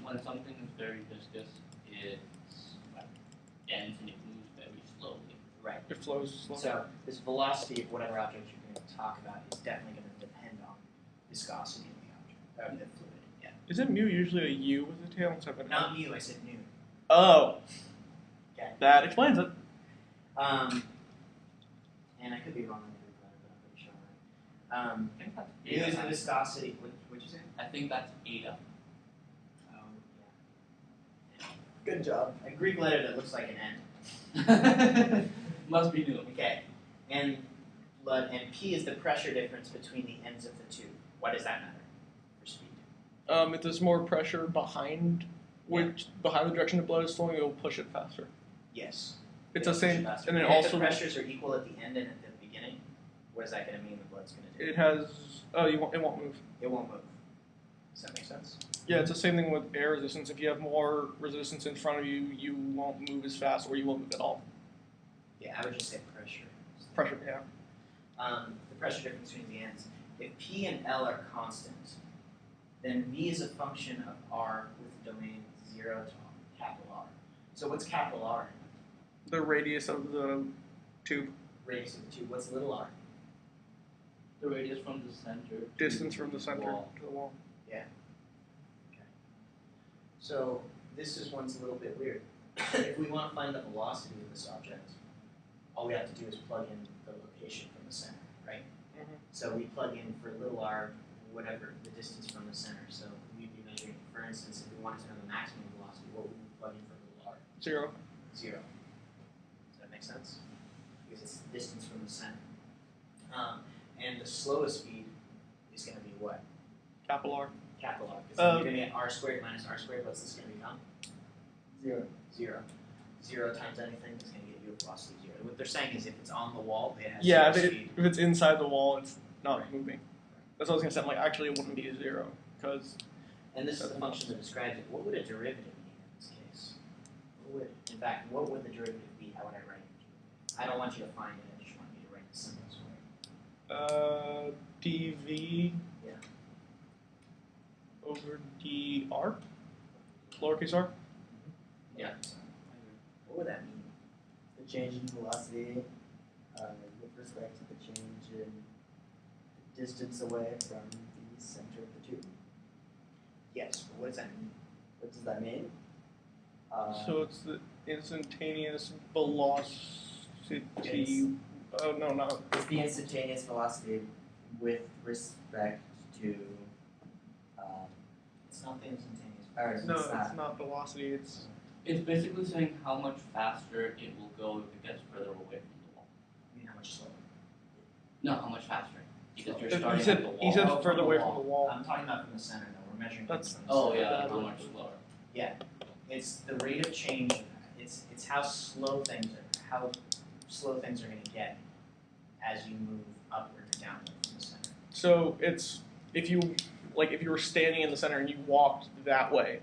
Speaker 4: When something is very viscous, it's like dense and it moves very slowly.
Speaker 1: Right.
Speaker 2: It flows slow.
Speaker 1: So this velocity of whatever object you're going to talk about is definitely going to depend on viscosity of the object, of the fluid. Yeah.
Speaker 2: Isn't mu usually a U with a tail instead of an L?
Speaker 1: Not mu, I said nu.
Speaker 2: Oh.
Speaker 1: Okay.
Speaker 2: That explains it.
Speaker 1: And I could be wrong on the Greek letter, but I'm pretty sure I'm right.
Speaker 4: I think that's
Speaker 1: Nu is the
Speaker 4: eta.
Speaker 1: viscosity. What'd you say?
Speaker 4: I think that's eta.
Speaker 1: Oh, yeah.
Speaker 3: Good job.
Speaker 1: A Greek letter that looks like an N.
Speaker 4: Must be new.
Speaker 1: Okay. And P is the pressure difference between the ends of the tube. Why does that matter for speed?
Speaker 2: If there's more pressure behind behind the direction the blood is flowing, it will push it faster.
Speaker 1: Yes.
Speaker 2: It's
Speaker 1: It'll
Speaker 2: the
Speaker 1: push it
Speaker 2: same,
Speaker 1: faster.
Speaker 2: and then
Speaker 1: if
Speaker 2: also
Speaker 1: the pressures are equal at the end and at the beginning, what is that going to mean the blood's going to do?
Speaker 2: it has. Oh, it won't move.
Speaker 1: It won't move. Does that make sense?
Speaker 2: Yeah, it's the same thing with air resistance. If you have more resistance in front of you, you won't move as fast, or you won't move at all.
Speaker 1: Yeah, I would just say pressure.
Speaker 2: Pressure, yeah.
Speaker 1: The pressure difference between the ends. If P and L are constant, then v is a function of r with domain 0 to capital R. So what's capital R?
Speaker 2: The radius of the tube.
Speaker 1: Radius of the tube. What's little r?
Speaker 4: The radius from the center.
Speaker 2: Distance from the center
Speaker 4: wall.
Speaker 2: to the wall.
Speaker 1: So this is one's a little bit weird. If we want to find the velocity of this object, all we have to do is plug in the location from the center, right?
Speaker 2: Mhm.
Speaker 1: So we plug in for little r, whatever the distance from the center. So we'd be measuring, for instance, if we wanted to know the maximum velocity, what would we plug in for little r?
Speaker 2: 0.
Speaker 1: 0. Does that make sense? Because it's the distance from the center. And the slowest speed is going to be what?
Speaker 2: Capital R.
Speaker 1: Capital R. Because you're going to get r squared minus r squared. What's this going to become?
Speaker 3: 0.
Speaker 1: 0. 0 times anything is going to get you a velocity of 0. What they're saying is if it's on the wall, it has
Speaker 2: Yeah,
Speaker 1: zero
Speaker 2: if,
Speaker 1: speed.
Speaker 2: if it's inside the wall, it's not
Speaker 1: Right.
Speaker 2: moving. That's what I was gonna say. I'm like, actually, it wouldn't be a 0 because
Speaker 1: And this is the function that describes it. What would a derivative be in this case? In fact, what would the derivative be? How would I write it? I don't want you to find it. I just want you to write the symbols for it.
Speaker 2: dv
Speaker 1: Yeah.
Speaker 2: over dr, lowercase r.
Speaker 1: Yeah. What would that mean?
Speaker 3: The change in velocity with respect to the change in distance away from the center of the tube.
Speaker 1: Yes, but what does that mean?
Speaker 3: What does that mean?
Speaker 2: So it's the instantaneous velocity.
Speaker 3: It's-
Speaker 2: Oh no, no.
Speaker 3: It's the instantaneous velocity with respect to.
Speaker 1: It's not the instantaneous.
Speaker 3: Or it's
Speaker 2: No,
Speaker 3: not.
Speaker 2: it's not velocity. It's
Speaker 4: It's basically saying how much faster it will go if it gets further away from the wall.
Speaker 1: I mean, how much slower?
Speaker 4: No, how much faster? Because you're
Speaker 2: He
Speaker 4: starting
Speaker 2: said-
Speaker 4: at the wall.
Speaker 2: he said
Speaker 1: Oh,
Speaker 2: further
Speaker 1: from
Speaker 2: away from the wall.
Speaker 1: I'm talking about from the center, though. We're measuring
Speaker 2: That's-
Speaker 1: from the
Speaker 4: Oh
Speaker 1: center.
Speaker 4: yeah, how much slower?
Speaker 1: It's the rate of change. It's how slow things are going to get as you move upward or downward from the center.
Speaker 2: so it's if you were standing in the center and you walked that way.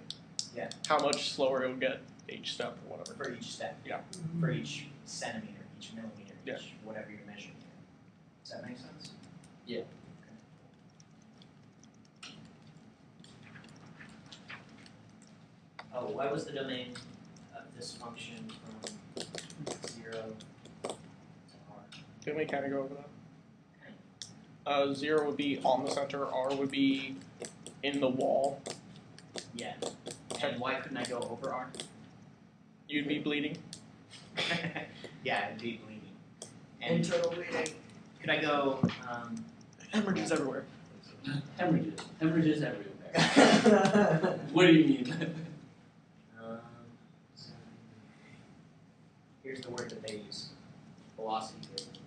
Speaker 1: Yeah.
Speaker 2: How much slower it would get each step or whatever.
Speaker 1: For each step.
Speaker 2: Yeah.
Speaker 1: For each centimeter, each millimeter,
Speaker 2: Yeah.
Speaker 1: each whatever you're measuring. Does that make sense?
Speaker 4: Yeah.
Speaker 1: Oh, what was the domain of this function from 0 to r?
Speaker 2: Didn't we kind of go over that? 0 would be on the center. R would be in the wall.
Speaker 1: Yeah. And why couldn't I go over r?
Speaker 2: You'd be bleeding.
Speaker 1: Yeah, it'd be bleeding. And
Speaker 3: Internal bleeding.
Speaker 1: could I go?
Speaker 2: Hemorrhages everywhere.
Speaker 4: Hemorrhages. Hemorrhages everywhere. What do you mean?
Speaker 1: So here's the word that they use: velocity gradient.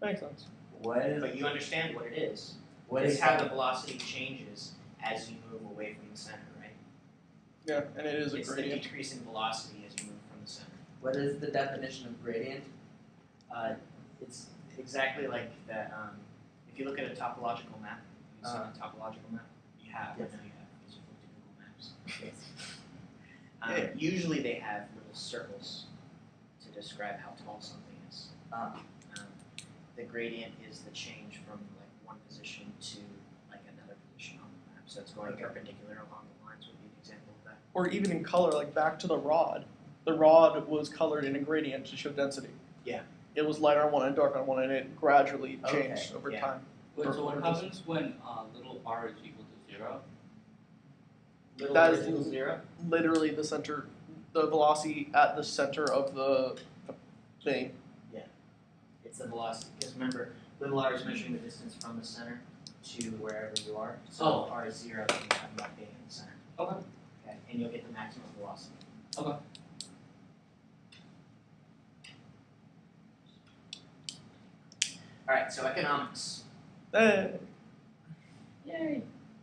Speaker 2: Makes sense.
Speaker 3: What is
Speaker 1: But you understand what it is.
Speaker 3: what
Speaker 1: It's
Speaker 3: is
Speaker 1: how the velocity changes as you move away from the center, right?
Speaker 2: Yeah, and it is a
Speaker 1: It's the
Speaker 2: gradient.
Speaker 1: decrease in velocity as you move from the center.
Speaker 3: what is the definition of gradient?
Speaker 1: It's exactly like that. If you look at a topological map, you see a topological map. You have.
Speaker 3: Yes.
Speaker 1: I know you have. Because you've looked at Google Maps.
Speaker 3: Yeah.
Speaker 1: Usually they have little circles to describe how tall something is. The gradient is the change from like one position to like another position on the map. So it's going perpendicular along the lines would be an example of that.
Speaker 2: Or even in color, like back to the rod. The rod was colored in a gradient to show density.
Speaker 1: Yeah.
Speaker 2: It was lighter on one and darker on one, and it gradually
Speaker 3: Okay,
Speaker 2: changed over
Speaker 1: yeah.
Speaker 2: time.
Speaker 4: Wait, so what
Speaker 2: Or
Speaker 4: happens when little r is equal to 0?
Speaker 1: Little
Speaker 2: That
Speaker 1: r
Speaker 2: is
Speaker 1: equals 0.
Speaker 2: Literally the center, the velocity at the center of the thing.
Speaker 1: It's the velocity. Because remember, little r is measuring the distance from the center to wherever you are. So
Speaker 4: Oh.
Speaker 1: r is 0, then you're talking about being in the center.
Speaker 4: Okay.
Speaker 1: Okay. And you'll get the maximum velocity.
Speaker 4: Okay.
Speaker 1: Alright, so economics.
Speaker 4: Yay.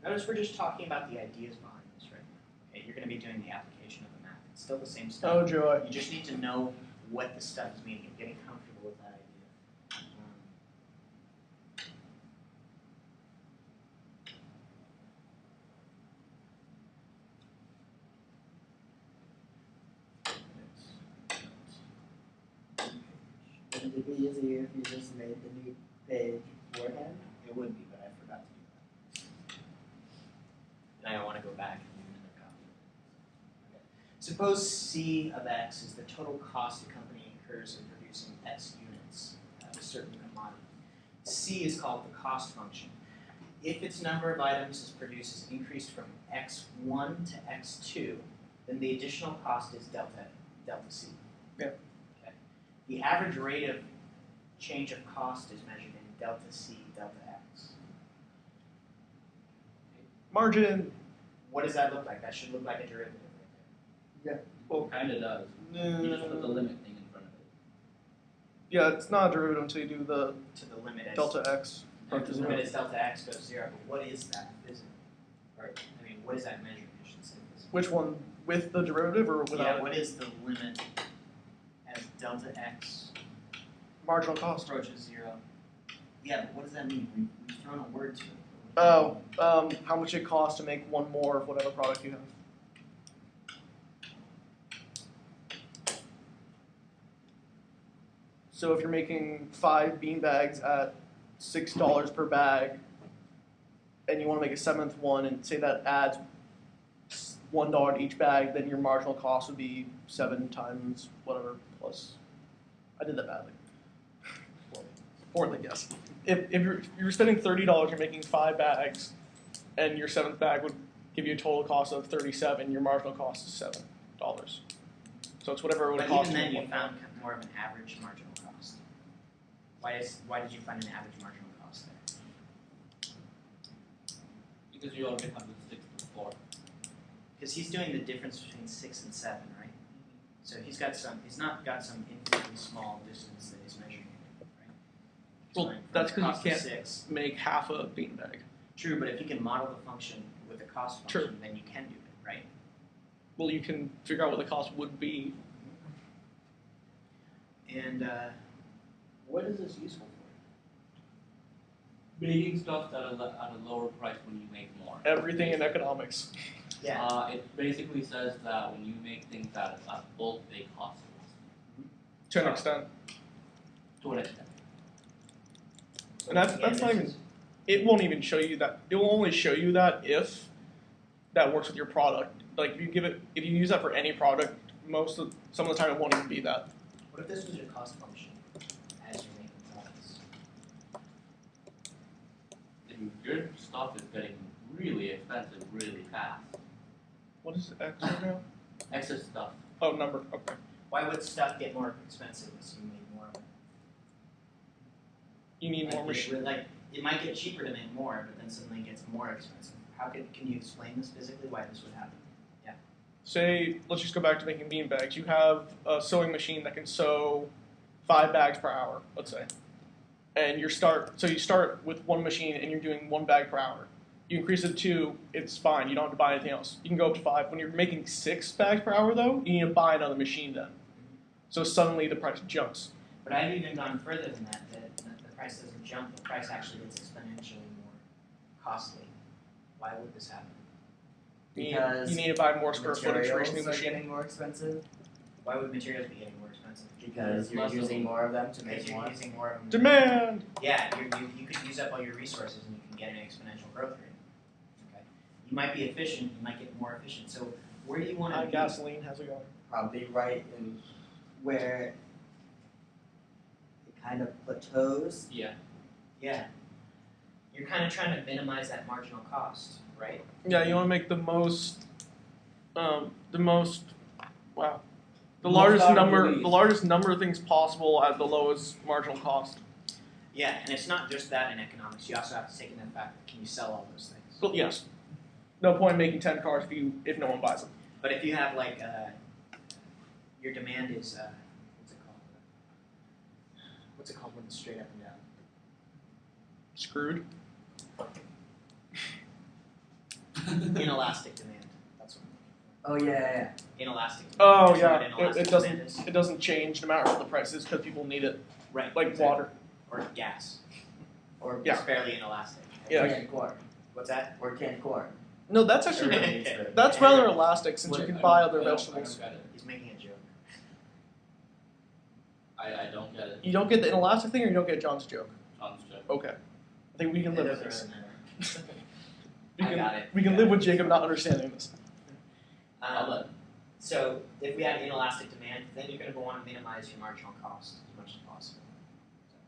Speaker 1: Notice we're just talking about the ideas behind this right now. Okay, you're going to be doing the application of the math. It's still the same stuff.
Speaker 2: Oh joy.
Speaker 1: You just need to know what the stuff is meaning and getting comfortable with that idea.
Speaker 3: Wouldn't it be easier if you just made the new page beforehand?
Speaker 1: It would be, but I forgot to do that. I want to go back and do another copy. Okay. Suppose C of X is the total cost the company incurs in producing X units of a certain commodity. C is called the cost function. If its number of items is produced is increased from X1 to X2, then the additional cost is delta C.
Speaker 2: Yeah.
Speaker 1: Okay. The average rate of change of cost is measured in delta C, delta X.
Speaker 2: Margin.
Speaker 1: What does that look like? That should look like a derivative right
Speaker 2: Well,
Speaker 4: Kind of does. You just put the limit thing in front of it.
Speaker 2: Yeah, it's not a derivative until you do the
Speaker 1: there. To the limit as
Speaker 2: delta x.
Speaker 1: the limit as delta X goes 0. But what is that physically? Or I mean, what is that measured? I should say physically.
Speaker 2: Which one, with the derivative or without
Speaker 1: Yeah.
Speaker 2: it?
Speaker 1: What is the limit as delta X
Speaker 2: Marginal cost.
Speaker 1: approaches 0? Yeah, but what does that mean? We've thrown a word to it.
Speaker 2: Oh, how much it costs to make one more of whatever product you have. So if you're making 5 bean bags at $6 per bag, and you want to make a 7th one, and say that adds $1 to each bag, then your marginal cost would be 7 times whatever plus. I did that badly. Poorly, yes. If you're spending $30, you're making 5 bags, and your 7th bag would give you a total cost of $37. Your marginal cost is $7. So it's whatever it would
Speaker 1: But
Speaker 2: cost.
Speaker 1: even then,
Speaker 2: you
Speaker 1: you found more of an average marginal cost. Why did you find an average marginal cost there?
Speaker 4: Because you already have the 6 to 4.
Speaker 1: Because he's doing the difference between 6 and 7, right? So he's not got some infinitely small distance that he's measuring, right?
Speaker 2: Well,
Speaker 1: Going from
Speaker 2: that's 'cause you
Speaker 1: cost of
Speaker 2: can't-
Speaker 1: 6.
Speaker 2: Make half a bean bag.
Speaker 1: True, but if you can model the function with the cost
Speaker 2: True.
Speaker 1: function, then you can do it, right?
Speaker 2: Well, you can figure out what the cost would be.
Speaker 1: And what is this useful for?
Speaker 4: Making stuff at a lower price when you make more.
Speaker 2: Everything in economics.
Speaker 1: Yeah.
Speaker 4: It basically says that when you make things at bulk, they cost less.
Speaker 2: To an extent.
Speaker 4: To an extent.
Speaker 1: So
Speaker 2: And that's
Speaker 1: again,
Speaker 2: not
Speaker 1: this
Speaker 2: even.
Speaker 1: is-
Speaker 2: It won't even show you that. It will only show you that if that works with your product. Like if you use that for any product, some of the time it won't even be that.
Speaker 1: What if this was your cost function as you're making products?
Speaker 4: And your stuff is getting really expensive really fast.
Speaker 2: What is X right now?
Speaker 4: Excess stuff.
Speaker 2: Oh, number. Okay.
Speaker 1: Why would stuff get more expensive as you make more of it?
Speaker 2: You need more machine.
Speaker 1: Like it might get cheaper to make more, but then suddenly it gets more expensive. Can you explain this physically why this would happen?
Speaker 2: Say, let's just go back to making bean bags. You have a sewing machine that can sew 5 bags per hour, let's say. And you start with one machine and you're doing 1 bag per hour. You increase it to 2, it's fine. You don't have to buy anything else. You can go up to 5. When you're making 6 bags per hour, though, you need to buy another machine then. So suddenly the price jumps.
Speaker 1: But I've even gone further than that. That the price doesn't jump. The price actually gets exponentially more costly. Why would this happen?
Speaker 3: Because
Speaker 2: you need to buy more square footage for each new
Speaker 3: materials are
Speaker 2: machine.
Speaker 3: getting more expensive
Speaker 1: Why would materials be getting more expensive?
Speaker 3: because you're
Speaker 4: Less of
Speaker 3: using
Speaker 4: them.
Speaker 3: more of them to
Speaker 1: Because
Speaker 3: make
Speaker 1: you're
Speaker 3: more.
Speaker 1: using more of them.
Speaker 2: Demand!
Speaker 1: Yeah, you could use up all your resources and you can get an exponential growth rate. Okay. You might be efficient, you might get more efficient. So where do you want to be?
Speaker 2: Gasoline, how's it going?
Speaker 3: Probably right in where it kind of plateaus.
Speaker 4: Yeah.
Speaker 1: Yeah. You're kind of trying to minimize that marginal cost, right?
Speaker 2: Yeah, you want to make the largest
Speaker 4: Most out of
Speaker 2: number,
Speaker 4: the least.
Speaker 2: the largest number of things possible at the lowest marginal cost.
Speaker 1: Yeah, and it's not just that in economics. You also have to take into fact that can you sell all those things?
Speaker 2: Well, yes. No point in making 10 cars if no one buys them.
Speaker 1: But if you have like your demand is what's it called when it's straight up and down?
Speaker 2: Screwed.
Speaker 1: Inelastic demand. That's what I'm looking
Speaker 3: Oh yeah.
Speaker 1: for. Inelastic demand.
Speaker 2: Oh
Speaker 1: That's
Speaker 2: yeah,
Speaker 1: what inelastic
Speaker 2: it
Speaker 1: demand is.
Speaker 2: doesn't change no matter what the price is because people need it,
Speaker 1: Right.
Speaker 2: like
Speaker 1: exactly.
Speaker 2: water.
Speaker 1: Or gas.
Speaker 3: Or
Speaker 2: Yeah.
Speaker 1: It's fairly inelastic.
Speaker 2: Yeah.
Speaker 3: canned corn.
Speaker 1: What's that?
Speaker 3: Or canned corn.
Speaker 2: No, that's actually that's rather elastic since you can buy other vegetables.
Speaker 4: I don't get it.
Speaker 1: He's making a joke.
Speaker 4: I don't get it.
Speaker 2: You don't get the inelastic thing, or you don't get John's joke.
Speaker 4: John's joke.
Speaker 2: Okay, I think we can
Speaker 1: It
Speaker 2: live with
Speaker 1: doesn't
Speaker 2: this.
Speaker 1: really matter. I got it.
Speaker 2: We can live with Jacob not understanding this.
Speaker 1: So if we had inelastic demand, then you're going to want to minimize your marginal cost as much as possible.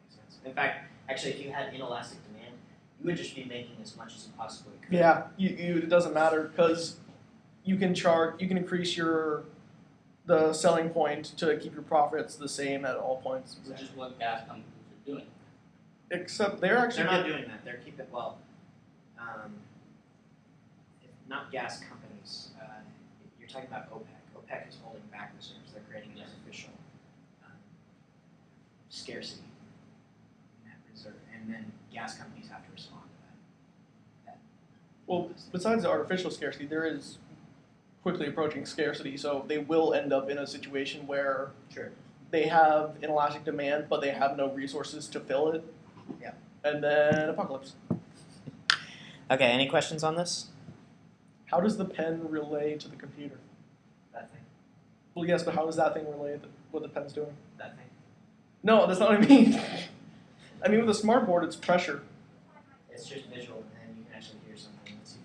Speaker 1: Does that make sense? In fact, actually, if you had inelastic demand, you would just be making as much as you possibly could.
Speaker 2: Yeah, it doesn't matter because you can increase the selling point to keep your profits the same at all points.
Speaker 4: Which is what gas companies are doing.
Speaker 2: Except they're actually
Speaker 1: They're not doing that. They're keeping if not gas companies. You're talking about OPEC. OPEC is holding back reserves. They're creating an artificial scarcity in that reserve, and then gas companies have to respond to that.
Speaker 2: Well, besides the artificial scarcity, there is quickly approaching scarcity, so they will end up in a situation where
Speaker 1: Sure.
Speaker 2: they have inelastic demand, but they have no resources to fill it.
Speaker 1: Yeah.
Speaker 2: And then apocalypse.
Speaker 1: Okay. Any questions on this?
Speaker 2: How does the pen relay to the computer?
Speaker 1: That thing.
Speaker 2: Well, yes, but how does that thing relay what the pen's doing?
Speaker 1: That thing.
Speaker 2: No, that's not what I mean. I mean, with a smart board, it's pressure.
Speaker 1: It's just visual, and then you can actually hear something. Let's see